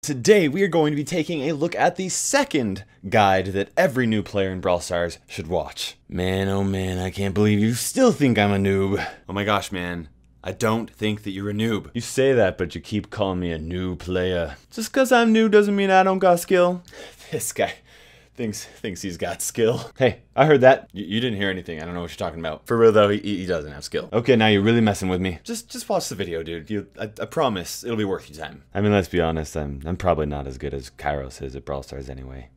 Today we are going to be taking a look at the second guide that every new player in Brawl Stars should watch. Man, oh man, I can't believe you still think I'm a noob. Oh my gosh, man. I don't think that you're a noob. You say that, but you keep calling me a new player. Just cause I'm new doesn't mean I don't got skill. This guy thinks he's got skill. Hey, I heard that. You didn't hear anything. I don't know what you're talking about. For real though, he doesn't have skill. Okay, now you're really messing with me. Just watch the video, dude. I promise it'll be worth your time. I mean, let's be honest. I'm probably not as good as Kairos is at Brawl Stars anyway.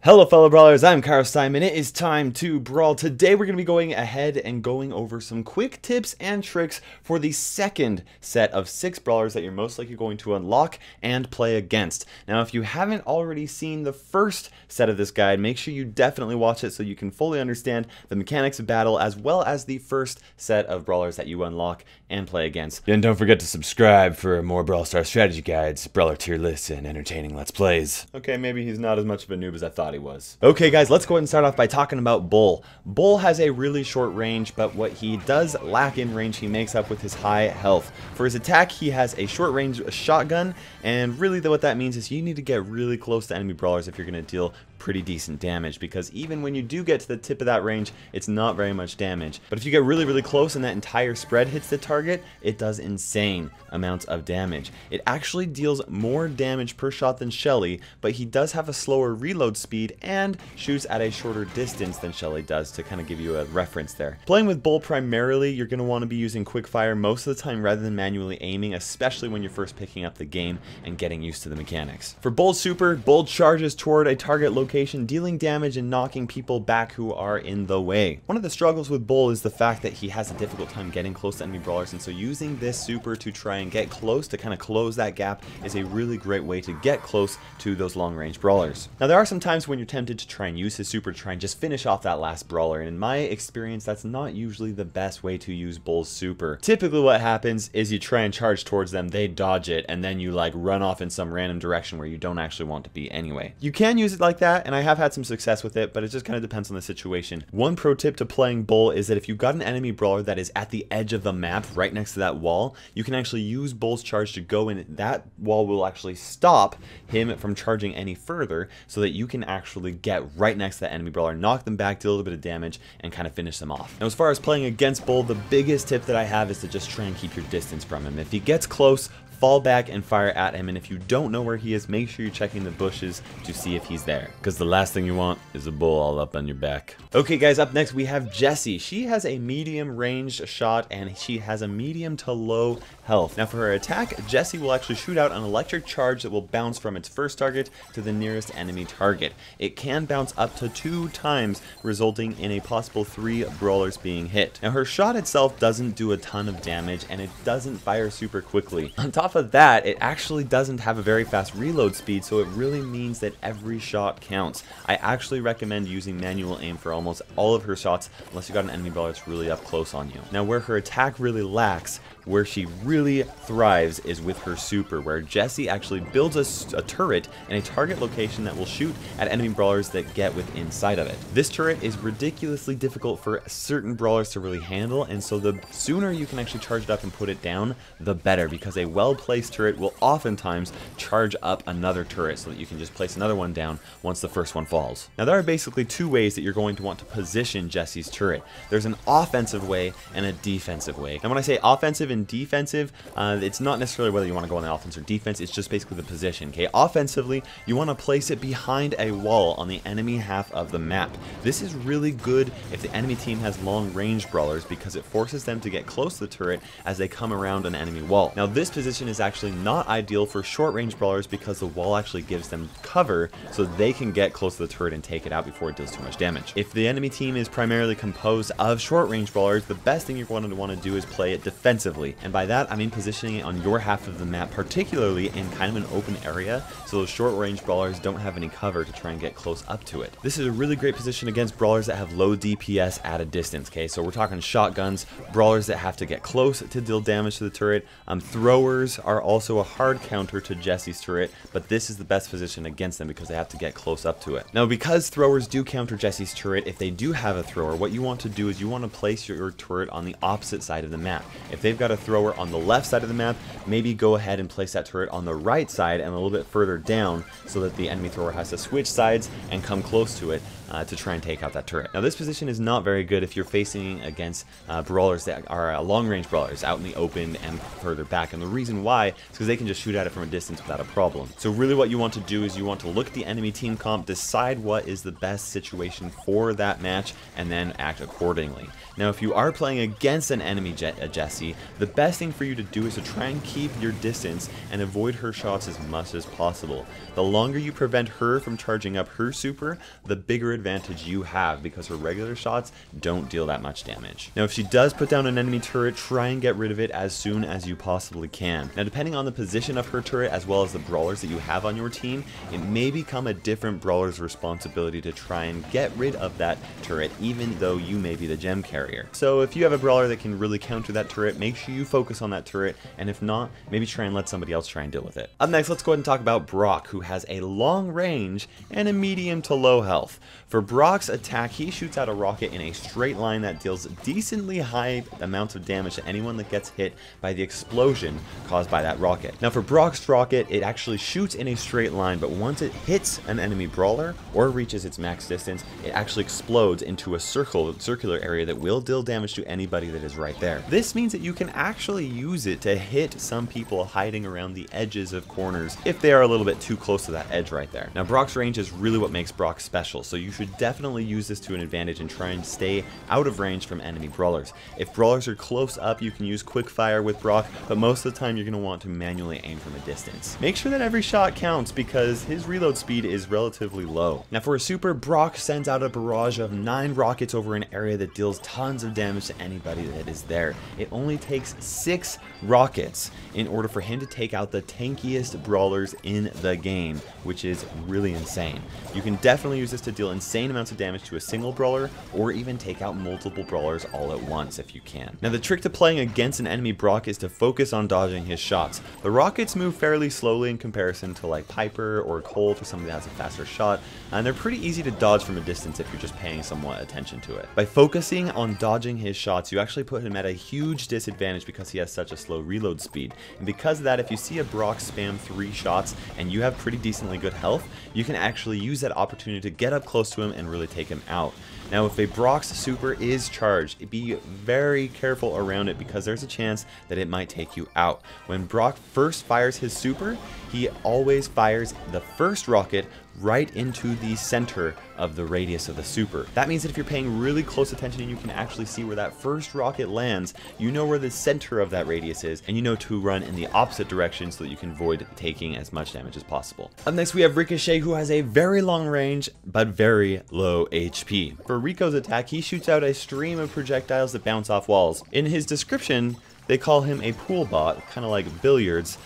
Hello fellow brawlers, I'm Kairos Time and it is time to brawl. Today we're going to be going ahead and going over some quick tips and tricks for the second set of 6 brawlers that you're most likely going to unlock and play against. Now if you haven't already seen the first set of this guide, make sure you definitely watch it so you can fully understand the mechanics of battle as well as the first set of brawlers that you unlock and play against. And don't forget to subscribe for more Brawl Stars strategy guides, brawler tier lists, and entertaining let's plays. Okay, maybe he's not as much of a noob as I thought he was. Okay guys, let's go ahead and start off by talking about Bull. Bull has a really short range, but what he does lack in range, he makes up with his high health. For his attack, he has a short range shotgun, and really what that means is you need to get really close to enemy brawlers if you're going to deal pretty decent damage, because even when you do get to the tip of that range, it's not very much damage. But if you get really close and that entire spread hits the target, it does insane amounts of damage. It actually deals more damage per shot than Shelly, but he does have a slower reload speed and shoots at a shorter distance than Shelly does, to kind of give you a reference there. Playing with Bull primarily, you're going to want to be using quickfire most of the time rather than manually aiming, especially when you're first picking up the game and getting used to the mechanics. For Bull's super, Bull charges toward a target location, dealing damage and knocking people back who are in the way. One of the struggles with Bull is the fact that he has a difficult time getting close to enemy brawlers, and so using this super to try and get close to kind of close that gap is a really great way to get close to those long range brawlers. Now there are some times when you're tempted to try and use his super to try and just finish off that last brawler, and in my experience that's not usually the best way to use Bull's super. Typically what happens is you try and charge towards them, they dodge it, and then you like run off in some random direction where you don't actually want to be anyway. You can use it like that, and I have had some success with it, but it just kind of depends on the situation. One pro tip to playing Bull is that if you've got an enemy brawler that is at the edge of the map right next to that wall, you can actually use Bull's charge to go in. That wall will actually stop him from charging any further so that you can actually get right next to that enemy brawler, knock them back, deal a little bit of damage, and kind of finish them off. Now as far as playing against Bull, the biggest tip that I have is to just try and keep your distance from him. If he gets close, fall back and fire at him, and if you don't know where he is, make sure you're checking the bushes to see if he's there, because the last thing you want is a bull all up on your back. Okay guys, up next we have Jessie. She has a medium ranged shot and she has a medium to low health. Now for her attack, Jessie will actually shoot out an electric charge that will bounce from its first target to the nearest enemy target. It can bounce up to 2 times, resulting in a possible 3 brawlers being hit. Now her shot itself doesn't do a ton of damage and it doesn't fire super quickly. On top of that, it actually doesn't have a very fast reload speed, so it really means that every shot counts. I actually recommend using manual aim for almost all of her shots unless you got an enemy brawler that's really up close on you. Now where her attack really lacks, where she really thrives, is with her super, where Jessie actually builds a turret in a target location that will shoot at enemy brawlers that get within sight of it. This turret is ridiculously difficult for certain brawlers to really handle, and so the sooner you can actually charge it up and put it down, the better, because a well-placed turret will oftentimes charge up another turret so that you can just place another one down once the first one falls. Now there are basically 2 ways that you're going to want to position Jessie's turret. There's an offensive way and a defensive way. And when I say offensive and defensive, it's not necessarily whether you want to go on the offense or defense, it's just basically the position. Okay, offensively, you want to place it behind a wall on the enemy half of the map. This is really good if the enemy team has long range brawlers, because it forces them to get close to the turret as they come around an enemy wall. Now this position is actually not ideal for short range brawlers, because the wall actually gives them cover so they can get close to the turret and take it out before it deals too much damage. If the enemy team is primarily composed of short range brawlers, the best thing you're going to want to do is play it defensively. effectively. And by that, I mean positioning it on your half of the map, particularly in kind of an open area, so those short range brawlers don't have any cover to try and get close up to it. This is a really great position against brawlers that have low DPS at a distance, okay? So we're talking shotguns, brawlers that have to get close to deal damage to the turret. Throwers are also a hard counter to Jessie's turret, but this is the best position against them because they have to get close up to it. Now, because throwers do counter Jessie's turret, if they do have a thrower, what you want to do is you want to place your turret on the opposite side of the map. If they've got a thrower on the left side of the map, maybe go ahead and place that turret on the right side and a little bit further down so that the enemy thrower has to switch sides and come close to it to try and take out that turret. Now, this position is not very good if you're facing against brawlers that are long-range brawlers out in the open and further back, and the reason why is because they can just shoot at it from a distance without a problem. So really what you want to do is you want to look at the enemy team comp, decide what is the best situation for that match, and then act accordingly. Now, if you are playing against an enemy Jessie, the best thing for you to do is to try and keep your distance and avoid her shots as much as possible. The longer you prevent her from charging up her super, the bigger advantage you have, because her regular shots don't deal that much damage. Now, if she does put down an enemy turret, try and get rid of it as soon as you possibly can. Now, depending on the position of her turret as well as the brawlers that you have on your team, it may become a different brawler's responsibility to try and get rid of that turret, even though you may be the gem carrier. So if you have a brawler that can really counter that turret, make sure you focus on that turret, and if not, maybe try and let somebody else try and deal with it. Up next, let's go ahead and talk about Brock, who has a long range and a medium to low health. For Brock's attack, he shoots out a rocket in a straight line that deals decently high amounts of damage to anyone that gets hit by the explosion caused by that rocket. Now, for Brock's rocket, it actually shoots in a straight line, but once it hits an enemy brawler or reaches its max distance, it actually explodes into a circular area that will deal damage to anybody that is right there. This means that you can actually use it to hit some people hiding around the edges of corners if they are a little bit too close to that edge right there. Now, Brock's range is really what makes Brock special, so you should definitely use this to an advantage and try and stay out of range from enemy brawlers. If brawlers are close up, you can use quick fire with Brock, but most of the time you're going to want to manually aim from a distance. Make sure that every shot counts because his reload speed is relatively low. Now, for a super, Brock sends out a barrage of 9 rockets over an area that deals tons of damage to anybody that is there. It only takes 6 rockets in order for him to take out the tankiest brawlers in the game, which is really insane. You can definitely use this to deal insane amounts of damage to a single brawler, or even take out multiple brawlers all at once if you can. Now, the trick to playing against an enemy Brock is to focus on dodging his shots. The rockets move fairly slowly in comparison to like Piper or Colt or somebody that has a faster shot, and they're pretty easy to dodge from a distance if you're just paying somewhat attention to it. By focusing on dodging his shots, you actually put him at a huge disadvantage because he has such a slow reload speed. And because of that, if you see a Brock spam 3 shots and you have pretty decently good health, you can actually use that opportunity to get up close to him and really take him out. Now, if a Brock's super is charged, be very careful around it because there's a chance that it might take you out. When Brock first fires his super, he always fires the first rocket right into the center of the radius of the super. That means that if you're paying really close attention and you can actually see where that first rocket lands, you know where the center of that radius is, and you know to run in the opposite direction so that you can avoid taking as much damage as possible. Up next, we have Ricochet, who has a very long range but very low HP. For Rico's attack, he shoots out a stream of projectiles that bounce off walls. In his description, they call him a pool bot, kind of like billiards,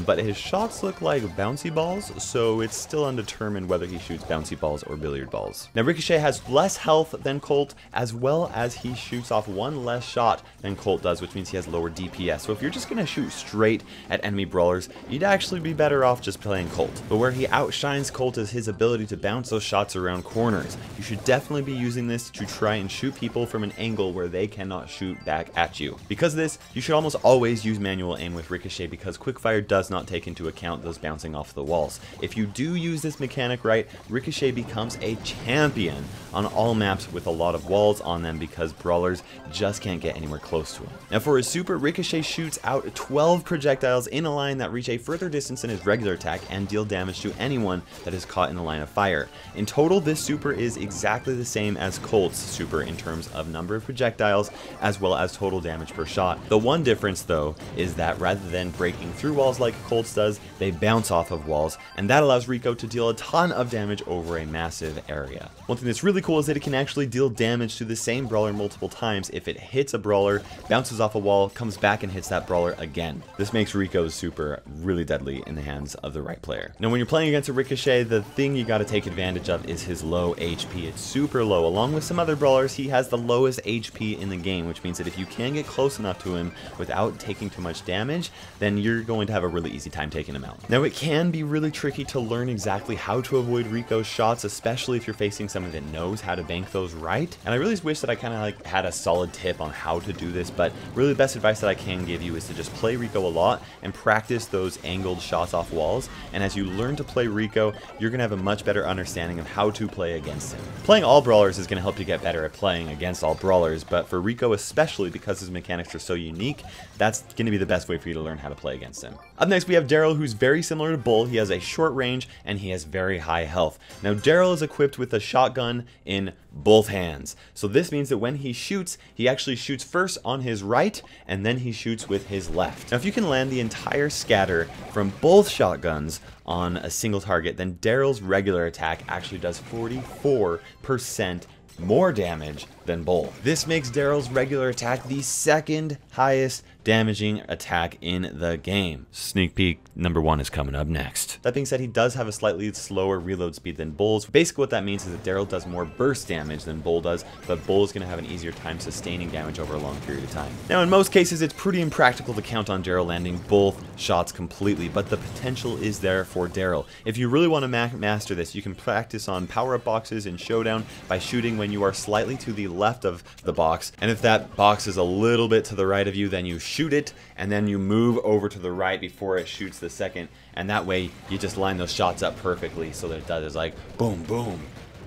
but his shots look like bouncy balls, so it's still undetermined whether he shoots bouncy balls or billiard balls. Now, Ricochet has less health than Colt, as well as he shoots off 1 less shot than Colt does, which means he has lower DPS. So if you're just going to shoot straight at enemy brawlers, you'd actually be better off just playing Colt. But where he outshines Colt is his ability to bounce those shots around corners. You should definitely be using this to try and shoot people from an angle where they cannot shoot back at you. Because of this, you should almost always use manual aim with Ricochet because quickfire does not take into account those bouncing off the walls. If you do use this mechanic right, Ricochet becomes a champion on all maps with a lot of walls on them because brawlers just can't get anywhere close to him. Now, for his super, Ricochet shoots out 12 projectiles in a line that reach a further distance than his regular attack and deal damage to anyone that is caught in the line of fire. In total, this super is exactly the same as Colt's super in terms of number of projectiles as well as total damage per shot. The one one difference though is that rather than breaking through walls like Colts does, they bounce off of walls, and that allows Rico to deal a ton of damage over a massive area. One thing that's really cool is that it can actually deal damage to the same brawler multiple times if it hits a brawler, bounces off a wall, comes back and hits that brawler again. This makes Rico's super really deadly in the hands of the right player. Now when you're playing against a Ricochet, the thing you got to take advantage of is his low HP. It's super low. Along with some other brawlers, he has the lowest HP in the game, which means that if you can get close enough to him without taking too much damage, then you're going to have a really easy time taking him out. Now it can be really tricky to learn exactly how to avoid Rico's shots, especially if you're facing someone that knows how to bank those right. And I really wish that I kind of like had a solid tip on how to do this, but really the best advice that I can give you is to just play Rico a lot and practice those angled shots off walls. And as you learn to play Rico, you're going to have a much better understanding of how to play against him. Playing all brawlers is going to help you get better at playing against all brawlers, but for Rico especially, because his mechanics are so unique, that's going to be the best way for you to learn how to play against him. Up next we have Daryl, who's very similar to Bull. He has a short range and he has very high health. Now Daryl is equipped with a shotgun in both hands, so this means that when he shoots, he actually shoots first on his right and then he shoots with his left. Now if you can land the entire scatter from both shotguns on a single target, then Daryl's regular attack actually does 44% more damage than Bull. This makes Daryl's regular attack the second highest damaging attack in the game. Sneak peek number 1 is coming up next. That being said, he does have a slightly slower reload speed than Bull's. Basically what that means is that Daryl does more burst damage than Bull does, but Bull is going to have an easier time sustaining damage over a long period of time. Now in most cases it's pretty impractical to count on Daryl landing both shots completely, but the potential is there for Daryl. If you really want to master this, you can practice on power-up boxes in Showdown by shooting when you are slightly to the left of the box, and if that box is a little bit to the right of you, then you shoot it and then you move over to the right before it shoots the second, and that way you just line those shots up perfectly so that it does like boom boom,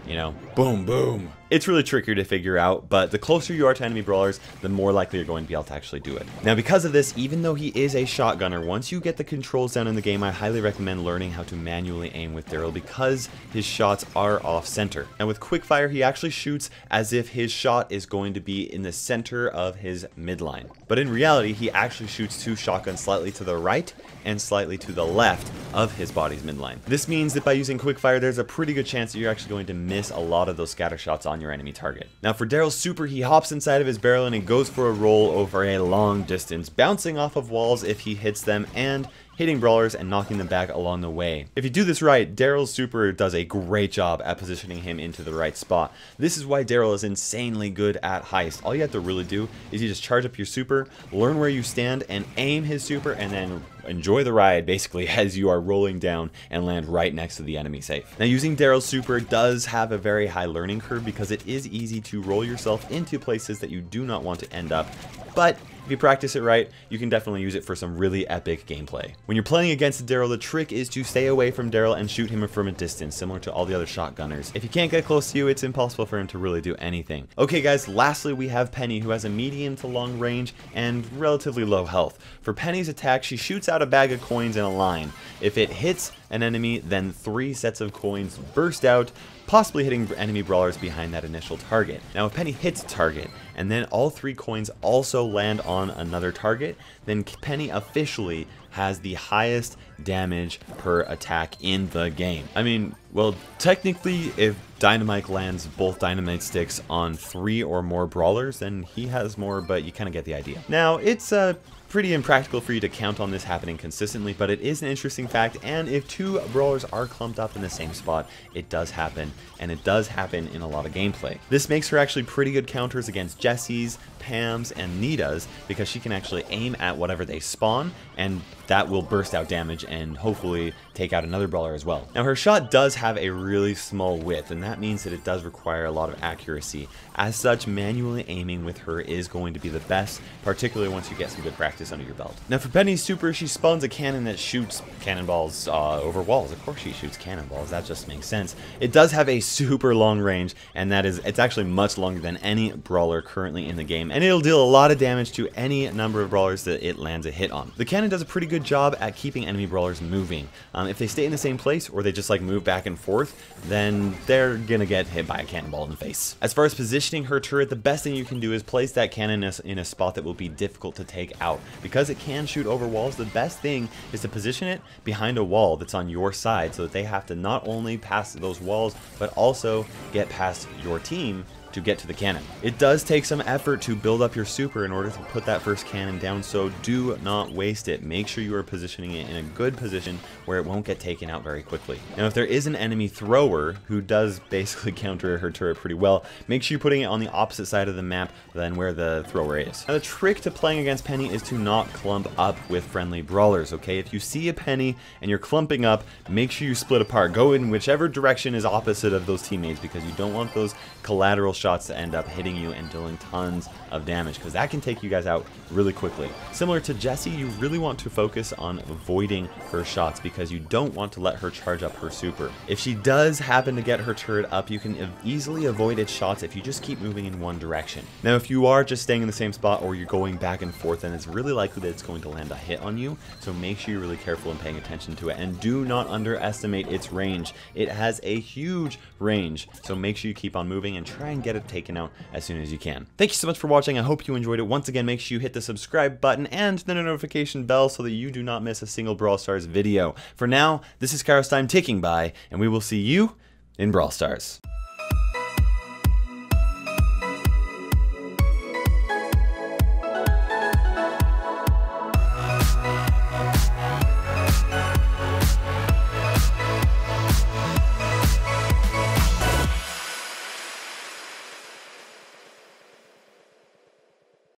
you know, boom boom. It's really trickier to figure out, but the closer you are to enemy brawlers, the more likely you're going to be able to actually do it. Now because of this, even though he is a shotgunner, once you get the controls down in the game, I highly recommend learning how to manually aim with Daryl because his shots are off center. And with quickfire, he actually shoots as if his shot is going to be in the center of his midline. But in reality, he actually shoots 2 shotguns slightly to the right and slightly to the left of his body's midline. This means that by using quickfire, there's a pretty good chance that you're actually going to miss a lot of those scatter shots on your enemy target. Now for Daryl's super, he hops inside of his barrel and he goes for a roll over a long distance, bouncing off of walls if he hits them and hitting brawlers and knocking them back along the way. If you do this right, Daryl's super does a great job at positioning him into the right spot. This is why Daryl is insanely good at heist. All you have to really do is you just charge up your super, learn where you stand, and aim his super, and then enjoy the ride basically as you are rolling down and land right next to the enemy safe. Now using Daryl's super does have a very high learning curve because it is easy to roll yourself into places that you do not want to end up, but if you practice it right, you can definitely use it for some really epic gameplay. When you're playing against Daryl, the trick is to stay away from Daryl and shoot him from a distance, similar to all the other shotgunners. If he can't get close to you, it's impossible for him to really do anything. Okay guys, lastly we have Penny, who has a medium to long range and relatively low health. For Penny's attack, she shoots out a bag of coins in a line. If it hits an enemy, then 3 sets of coins burst out, possibly hitting enemy brawlers behind that initial target. Now if Penny hits a target, and then all 3 coins also land on another target, then Penny officially has the highest damage per attack in the game. I mean, well, technically, if Dynamite lands both dynamite sticks on 3 or more brawlers, then he has more, but you kind of get the idea. Now, it's pretty impractical for you to count on this happening consistently, but it is an interesting fact, and if 2 brawlers are clumped up in the same spot, it does happen, and it does happen in a lot of gameplay. This makes her actually pretty good counters against Jessie's, Pam's, and Nita's, because she can actually aim at whatever they spawn, and that will burst out damage and hopefully take out another brawler as well. Now her shot does have a really small width, and that means that it does require a lot of accuracy. As such, manually aiming with her is going to be the best, particularly once you get some good practice under your belt. Now for Penny's super, she spawns a cannon that shoots cannonballs over walls. Of course she shoots cannonballs, that just makes sense. It does have a super long range, and it's actually much longer than any brawler currently in the game, and it'll deal a lot of damage to any number of brawlers that it lands a hit on. The cannon does a pretty good job at keeping enemy brawlers moving. If they stay in the same place or they just like move back and forth, then they're gonna get hit by a cannonball in the face. As far as positioning her turret, the best thing you can do is place that cannon in a spot that will be difficult to take out. Because it can shoot over walls, the best thing is to position it behind a wall that's on your side so that they have to not only pass those walls, but also get past your team to get to the cannon. It does take some effort to build up your super in order to put that first cannon down, so do not waste it. Make sure you are positioning it in a good position where it won't get taken out very quickly. Now, if there is an enemy thrower who does basically counter her turret pretty well, make sure you're putting it on the opposite side of the map than where the thrower is. Now, the trick to playing against Penny is to not clump up with friendly brawlers, okay? If you see a Penny and you're clumping up, make sure you split apart. Go in whichever direction is opposite of those teammates, because you don't want those collateral shots to end up hitting you and dealing tons of damage, because that can take you guys out really quickly. Similar to Jessie, you really want to focus on avoiding her shots because you don't want to let her charge up her super. If she does happen to get her turret up, you can easily avoid its shots if you just keep moving in one direction. Now, if you are just staying in the same spot or you're going back and forth, then it's really likely that it's going to land a hit on you, so make sure you're really careful and paying attention to it, and do not underestimate its range. It has a huge range, so make sure you keep on moving and try and get it taken out as soon as you can. Thank you so much for watching. I hope you enjoyed it. Once again, make sure you hit the subscribe button and the notification bell so that you do not miss a single Brawl Stars video. For now, this is Kairos Time ticking by, and we will see you in Brawl Stars.